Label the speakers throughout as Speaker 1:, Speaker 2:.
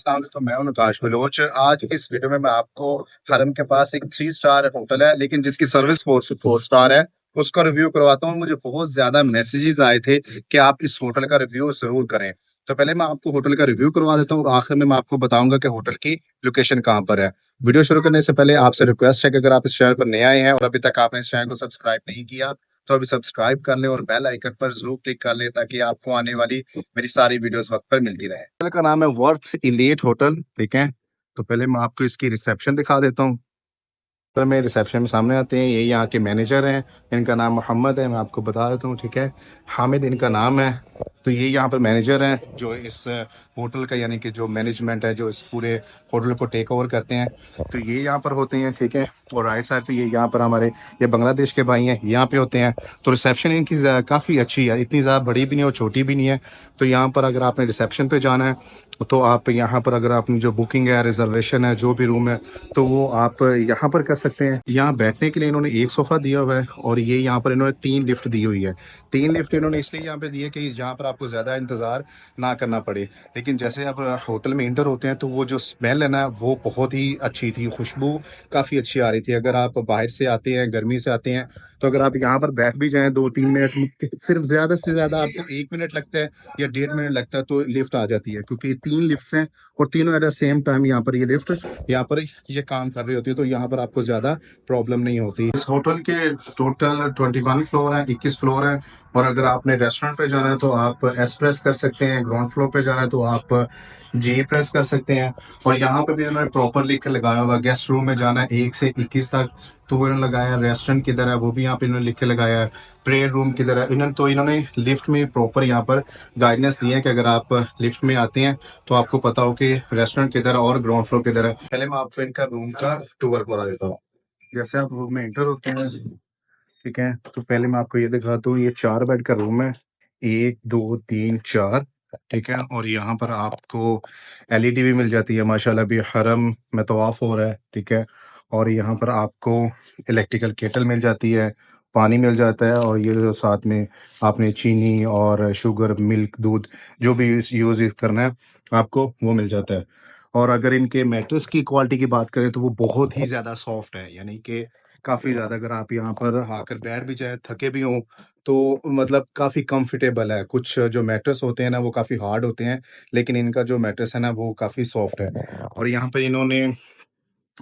Speaker 1: अस्सलाम वालेकुम, मैं हूं नताश बलोच। आज की इस वीडियो में मैं आपको हरम के पास एक 3 स्टार होटल है लेकिन जिसकी सर्विस 4 स्टार है उसका रिव्यू करवाता हूँ। मुझे बहुत ज्यादा मैसेजेस आए थे कि आप इस होटल का रिव्यू जरूर करें। तो पहले मैं आपको होटल का रिव्यू करवा देता हूँ और आखिर में मैं आपको बताऊंगा कि होटल की लोकेशन कहाँ पर है। वीडियो शुरू करने से पहले आपसे रिक्वेस्ट है कि अगर आप इस चैनल पर नए आए हैं और अभी तक आपने इस चैनल को सब्सक्राइब नहीं किया तो अभी सब्सक्राइब कर लें और बेल आइकन पर जरूर क्लिक कर लें ताकि आपको आने वाली मेरी सारी वीडियोस वक्त पर मिलती रहे। होटल का नाम है वर्थ इलीट होटल, ठीक है। तो पहले मैं आपको इसकी रिसेप्शन दिखा देता हूँ। तो मेरे रिसेप्शन में सामने आते हैं, ये यहाँ के मैनेजर हैं। इनका नाम मोहम्मद है, मैं आपको बता देता हूँ, ठीक है। हामिद इनका नाम है। तो ये यहाँ पर मैनेजर हैं जो इस होटल का यानी कि जो मैनेजमेंट है जो इस पूरे होटल को टेक ओवर करते हैं। तो ये यहाँ पर होते हैं, ठीक है। और राइट साइड पे ये यहाँ पर हमारे ये बांग्लादेश के भाई हैं, यहाँ पे होते हैं। तो रिसेप्शन इनकी काफ़ी अच्छी है, इतनी ज़्यादा बड़ी भी नहीं और छोटी भी नहीं है। तो यहाँ पर अगर आपने रिसेप्शन पे जाना है तो आप यहाँ पर अगर आपने जो बुकिंग है, रिजर्वेशन है, जो भी रूम है तो वो आप यहाँ पर कर सकते हैं। यहाँ बैठने के लिए इन्होंने एक सोफ़ा दिया हुआ है और ये यहाँ पर इन्होंने 3 लिफ्ट दी हुई है। 3 लिफ्ट इन्होंने इसलिए यहाँ पे दी है कि यहाँ पर आपको ज़्यादा इंतज़ार ना करना पड़े। लेकिन जैसे आप होटल में इंटर होते हैं तो वो जो स्मेल है ना वो बहुत ही अच्छी थी, खुशबू काफ़ी अच्छी आ रही थी। अगर आप बाहर से आते हैं, गर्मी से आते हैं, तो अगर आप यहाँ पर बैठ भी जाएं 2-3 मिनट, सिर्फ ज़्यादा से ज़्यादा आपको 1 मिनट लगता है या 1.5 मिनट लगता है तो लिफ्ट आ जाती है, क्योंकि 3 लिफ्ट हैं और तीनों एट द सेम टाइम यहाँ पर ये लिफ्ट यहाँ पर ये काम कर रही होती है। तो यहाँ पर आपको ज़्यादा प्रॉब्लम नहीं होती। इस होटल के टोटल 21 फ्लोर हैं, 21 फ्लोर हैं। और अगर आपने रेस्टोरेंट पे जाना है तो आप एस प्रेस कर सकते हैं, ग्राउंड फ्लोर पे जाना है तो आप जी प्रेस कर सकते हैं। और यहाँ पे भी इन्होंने प्रॉपर लिख के लगाया हुआ, गेस्ट रूम में जाना है 1 से 21 तक तो वो इन्होंने लगाया है। रेस्टोरेंट किधर है वो भी यहाँ पे इन्होंने लिख के लगाया है। प्रेयर रूम किधर है इन्होंने लिफ्ट में प्रॉपर यहाँ पर गाइडेंस दी है कि अगर आप लिफ्ट में आते हैं तो आपको पता हो कि रेस्टोरेंट किधर है और ग्राउंड फ्लोर किधर है। पहले मैं आपको इनका रूम का टूर करा देता हूँ। जैसे आप रूम में एंटर होते हैं, ठीक है, तो पहले मैं आपको ये दिखाता हूँ। ये 4 बेड का रूम है, 1 2 3 4, ठीक है। और यहाँ पर आपको एलईडी भी मिल जाती है माशाल्लाह, भी हरम में तवाफ हो रहा है, ठीक है। और यहाँ पर आपको इलेक्ट्रिकल केटल मिल जाती है, पानी मिल जाता है। और ये जो साथ में आपने चीनी और शुगर, मिल्क, दूध जो भी यूज़ करना है आपको वो मिल जाता है। और अगर इनके मैट्रेस की क्वालिटी की बात करें तो वो बहुत ही ज़्यादा सॉफ्ट है, यानी कि काफ़ी ज़्यादा अगर आप यहाँ पर आकर बैठ भी जाए, थके भी हों, तो मतलब काफ़ी कंफर्टेबल है। कुछ जो मैट्रेस होते हैं ना वो काफ़ी हार्ड होते हैं, लेकिन इनका जो मैट्रेस है ना वो काफ़ी सॉफ्ट है। और यहाँ पे इन्होंने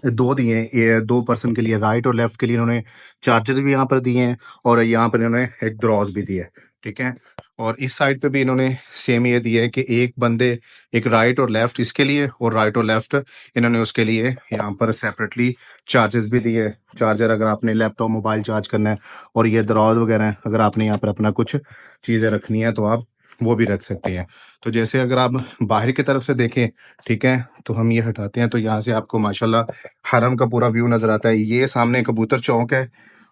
Speaker 1: 2 दिए हैं, ये 2 पर्सन के लिए, राइट और लेफ्ट के लिए इन्होंने चार्जर भी यहाँ पर दिए हैं। और यहाँ पर इन्होंने एक दराज भी दिया है, ठीक है। और इस साइड पे भी इन्होंने सेम ये दिया है कि एक बंदे, एक राइट और लेफ्ट इसके लिए और राइट और लेफ्ट इन्होंने उसके लिए यहाँ पर सेपरेटली चार्जेस भी दिए है। चार्जर अगर आपने लैपटॉप, मोबाइल चार्ज करना है, और ये दराज वगैरह है, अगर आपने यहाँ पर अपना कुछ चीज़ें रखनी है तो आप वो भी रख सकते हैं। तो जैसे अगर आप बाहर की तरफ से देखें, ठीक है, तो हम ये हटाते हैं तो यहाँ से आपको माशाल्लाह हरम का पूरा व्यू नजर आता है। ये सामने कबूतर चौक है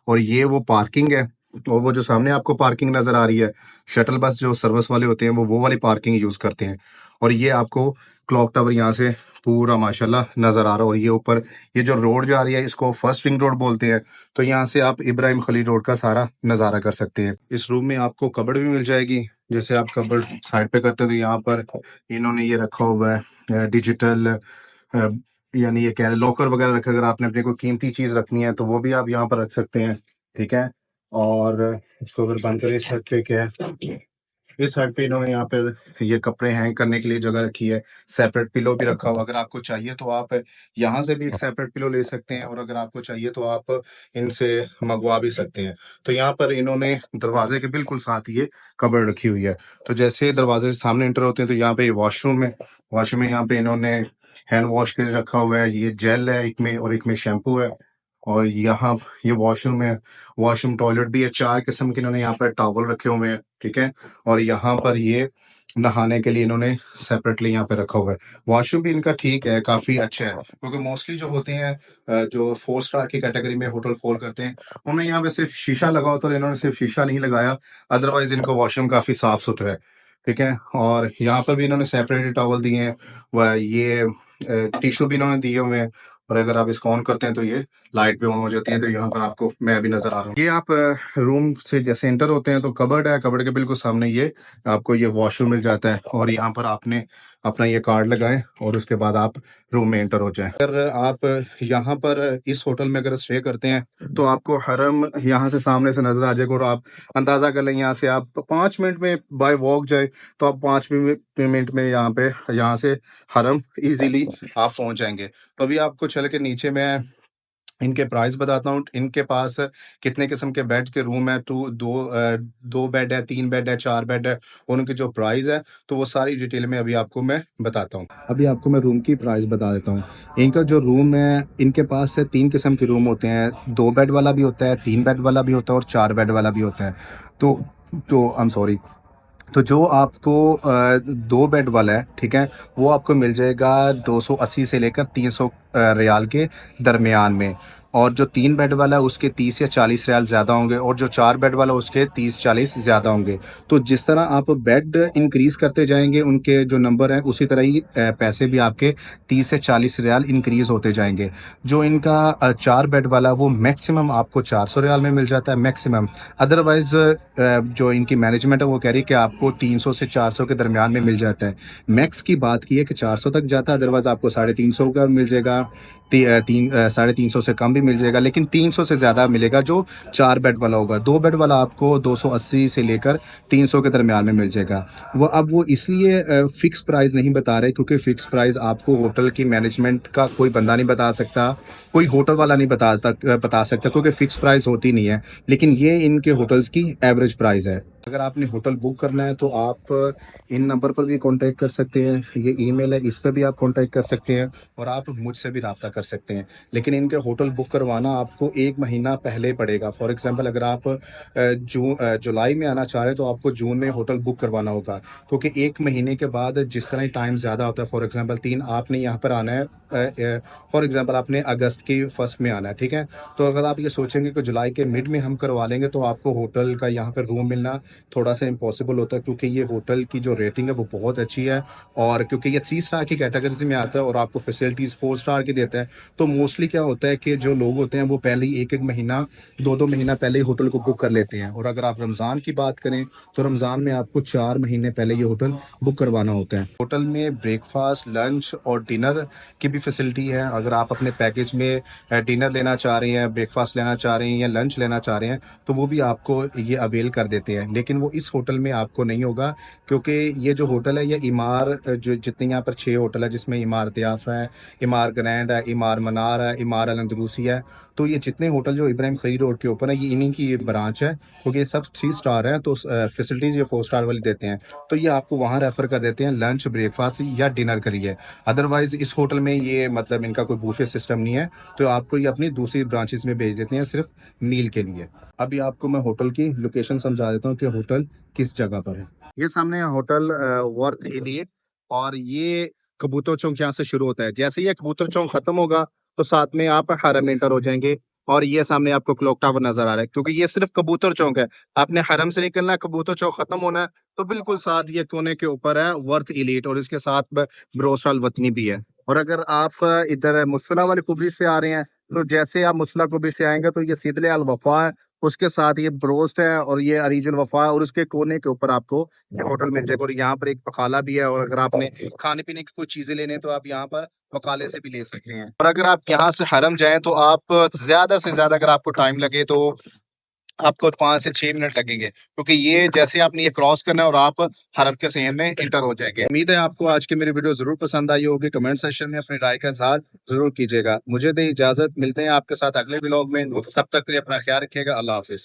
Speaker 1: और ये वो पार्किंग है। और वो जो सामने आपको पार्किंग नजर आ रही है, शटल बस जो सर्विस वाले होते हैं वो वाली पार्किंग यूज करते हैं। और ये आपको क्लॉक टावर यहाँ से पूरा माशाल्लाह नजर आ रहा है। और ये ऊपर ये जो रोड जा रही है इसको फर्स्ट रिंग रोड बोलते हैं। तो यहाँ से आप इब्राहिम खलील रोड का सारा नजारा कर सकते हैं। इस रूम में आपको कबर्ड भी मिल जाएगी। जैसे आप कबर्ड साइड पे करते हैं तो यहाँ पर इन्होंने ये रखा हुआ है डिजिटल, यानी ये कह रहे लॉकर वगैरह रखे, अगर आपने अपने कोई कीमती चीज रखनी है तो वो भी आप यहाँ पर रख सकते हैं, ठीक है। और इसको अगर बंद करें, इस साइड पे क्या है, इस साइड पे इन्होंने यहाँ पे ये कपड़े हैंग करने के लिए जगह रखी है। सेपरेट पिलो भी रखा हुआ, अगर आपको चाहिए तो आप यहाँ से भी एक सेपरेट पिलो ले सकते हैं और अगर आपको चाहिए तो आप इनसे मंगवा भी सकते हैं। तो यहाँ पर इन्होंने दरवाजे के बिल्कुल साथ ये कबर्ड रखी हुई है। तो जैसे दरवाजे से सामने एंटर होते हैं तो यहाँ पे वॉशरूम है। वॉशरूम में यहाँ पे इन्होंने हैंड वॉश के लिए रखा हुआ है, ये जेल है एक में और एक में शैम्पू है। और यहाँ ये वॉशरूम है, वॉशरूम टॉयलेट भी है। 4 किस्म के इन्होंने यहाँ पर टॉवल रखे हुए हैं, ठीक है। और यहाँ पर ये नहाने के लिए इन्होंने सेपरेटली यहाँ पे रखा हुआ है। वॉशरूम भी इनका ठीक है, काफी अच्छा है, क्योंकि मोस्टली जो होते हैं जो 4 स्टार की कैटेगरी में होटल फॉल करते हैं उनमें यहाँ पे सिर्फ शीशा लगा होता है, इन्होंने सिर्फ शीशा नहीं लगाया, अदरवाइज इनका वॉशरूम काफी साफ सुथरा है, ठीक है। और यहाँ पर भी इन्होंने सेपरेट टॉवल दिए हैं, वह ये टिश्यू भी इन्होंने दिए हुए हैं। और अगर आप इसको ऑन करते हैं तो ये लाइट भी ऑन हो जाती है। तो यहाँ पर आपको मैं भी नजर आ रहा हूँ। ये आप रूम से जैसे एंटर होते हैं तो कबर्ड है, कबर्ड के बिल्कुल सामने ये आपको ये वॉशरूम मिल जाता है। और यहाँ पर आपने अपना ये कार्ड लगाएं और उसके बाद आप रूम में एंटर हो जाएं। अगर आप यहाँ पर इस होटल में अगर स्टे करते हैं तो आपको हरम यहाँ से सामने से नजर आ जाएगा, और आप अंदाजा कर लें यहाँ से आप 5 मिनट में बाय वॉक जाए तो आप 5 मिनट में यहाँ से हरम इजीली आप पहुंच जाएंगे। तो अभी आपको चल के नीचे मैं इनके प्राइस बताता हूँ। इनके पास कितने किस्म के बेड के रूम है, दो बेड है, 3 बेड है, 4 बेड है, और उनकी जो प्राइस है तो वो सारी डिटेल में अभी आपको मैं बताता हूँ। अभी आपको मैं रूम की प्राइस बता देता हूँ। इनका जो रूम है, इनके पास है 3 किस्म के रूम होते हैं। 2 बेड वाला भी होता है, 3 बेड वाला भी होता है, और 4 बेड वाला भी होता है। तो आई एम सॉरी, तो जो आपको 2 बेड वाला है, ठीक है, वो आपको मिल जाएगा 280 से लेकर 300 रियाल के दरमियान में। और जो 3 बेड वाला है उसके 30 या 40 रियाल ज़्यादा होंगे, और जो 4 बेड वाला उसके 30-40 ज़्यादा होंगे। तो जिस तरह आप बेड इंक्रीज़ करते जाएंगे उनके जो नंबर हैं, उसी तरह ही पैसे भी आपके 30 से 40 रियाल इंक्रीज़ होते जाएंगे। जो इनका 4 बेड वाला वो मैक्सिमम आपको 400 रियाल में मिल जाता है, मैक्सिमम। अदरवाइज़ जो इनकी मैनेजमेंट है वो कह रही है कि आपको 300 से 400 के दरमियान में मिल जाता है। मैक्स की बात की है कि 400 तक जाता है, अदरवाइज़ आपको 350 का मिल जाएगा, 350 से कम भी मिल जाएगा, लेकिन 300 से ज़्यादा मिलेगा जो 4 बेड वाला होगा। 2 बेड वाला आपको 280 से लेकर 300 के दरमियान में मिल जाएगा। वो इसलिए फ़िक्स प्राइस नहीं बता रहे क्योंकि फ़िक्स प्राइस आपको होटल की मैनेजमेंट का कोई बंदा नहीं बता सकता, कोई होटल वाला नहीं बता सकता, क्योंकि फ़िक्स प्राइस होती नहीं है। लेकिन ये इनके होटल्स की एवरेज प्राइस है। अगर आपने होटल बुक करना है तो आप इन नंबर पर भी कांटेक्ट कर सकते हैं, ये ईमेल है, इस पर भी आप कांटेक्ट कर सकते हैं, और आप मुझसे भी रब्ता कर सकते हैं। लेकिन इनके होटल बुक करवाना आपको 1 महीना पहले पड़ेगा। फॉर एग्जांपल अगर आप जुलाई में आना चाह रहे हैं तो आपको जून में होटल बुक करवाना होगा, क्योंकि 1 महीने के बाद जिस तरह टाइम ज़्यादा होता है, फॉर एग्जांपल 3 आपने यहाँ पर आना है, फॉर एग्जांपल आपने अगस्त की फर्स्ट में आना है, ठीक है। तो अगर आप ये सोचेंगे कि जुलाई के मिड में हम करवा लेंगे तो आपको होटल का यहाँ पर रूम मिलना थोड़ा सा इम्पॉसिबल होता है, क्योंकि ये होटल की जो रेटिंग है वो बहुत अच्छी है, और क्योंकि ये 3 स्टार की कैटेगरी में आता है और आपको फैसिलिटीज़ 4 स्टार की देता है। तो मोस्टली क्या होता है कि जो लोग होते हैं वो पहले ही 1-1 महीना, 2-2 महीना पहले ही होटल को बुक कर लेते हैं। और अगर आप रमज़ान की बात करें तो रमज़ान में आपको 4 महीने पहले ये होटल बुक करवाना होता है। होटल में ब्रेकफास्ट, लंच और डिनर की भी फैसिलिटी है। अगर आप अपने पैकेज में डिनर लेना चाह रहे हैं, ब्रेकफास्ट लेना चाह रहे हैं या लंच लेना चाह रहे हैं तो वो भी आपको ये अवेल कर देते हैं। लेकिन वो इस होटल में आपको नहीं होगा, क्योंकि ये जो होटल है ये इमार, जो जितने यहाँ पर 6 होटल है जिसमें इमार दयाफ है, इमार ग्रैंड है, इमार मनार है, इमार अल अंदलूसी है, तो ये जितने होटल जो इब्राहिम खलील रोड के ऊपर है ये इन्हीं की ये ब्रांच है, क्योंकि ये सब 3 स्टार हैं। तो फैसिलिटीज़ ये 4 स्टार वाली देते हैं, तो ये आपको वहाँ रेफ़र कर देते हैं लंच, ब्रेकफास्ट या डिनर के लिए। अदरवाइज़ इस होटल में ये मतलब इनका कोई बूफे सिस्टम नहीं है, तो आपको ये अपनी दूसरी ब्रांचेस में भेज देते हैं सिर्फ मील के लिए। अभी आपको मैं होटल की लोकेशन समझा देता हूँ कि होटल किस जगह पर है। ये सामने होटल वर्थ एलिट, और ये कबूतर चौक यहाँ से शुरू होता है। जैसे ही ये कबूतर चौक खत्म होगा तो साथ में आप हरम एंटर हो जाएंगे, और ये सामने आपको क्लॉक टावर नजर आ रहा है, क्योंकि ये सिर्फ कबूतर चौक है। आपने हरम से निकलना है, कबूतर चौक खत्म होना है, तो बिल्कुल साथ ये कोने के ऊपर है वर्थ एलिट, और इसके साथ ब्रोस्टल वतनी भी है। और अगर आप इधर मुसला वाली कुबरी से आ रहे हैं तो जैसे आप मुसला कुबरी से आएंगे तो ये सीधले अल वफा है, उसके साथ ये ब्रोस्ट है, और ये अरीजुल वफा है, और उसके कोने के ऊपर आपको ये होटल मिल जाएगा। और यहाँ पर एक पखाला भी है, और अगर आपने खाने पीने की कोई चीजें लेने हैं तो आप यहाँ पर पकाले से भी ले सकते हैं। और अगर आप यहाँ से हरम जाएं तो आप ज्यादा से ज्यादा अगर आपको टाइम लगे तो आपको 5 से 6 मिनट लगेंगे, क्योंकि ये जैसे आपने ये क्रॉस करना है और आप हरम के सहन में इंटर हो जाएंगे। उम्मीद है आपको आज की मेरी वीडियो जरूर पसंद आई होगी। कमेंट सेक्शन में अपनी राय का इजहार जरूर कीजिएगा। मुझे दे इजाजत, मिलते हैं आपके साथ अगले व्लॉग में। तब तक के लिए अपना ख्याल रखिएगा। अल्लाह हाफिज।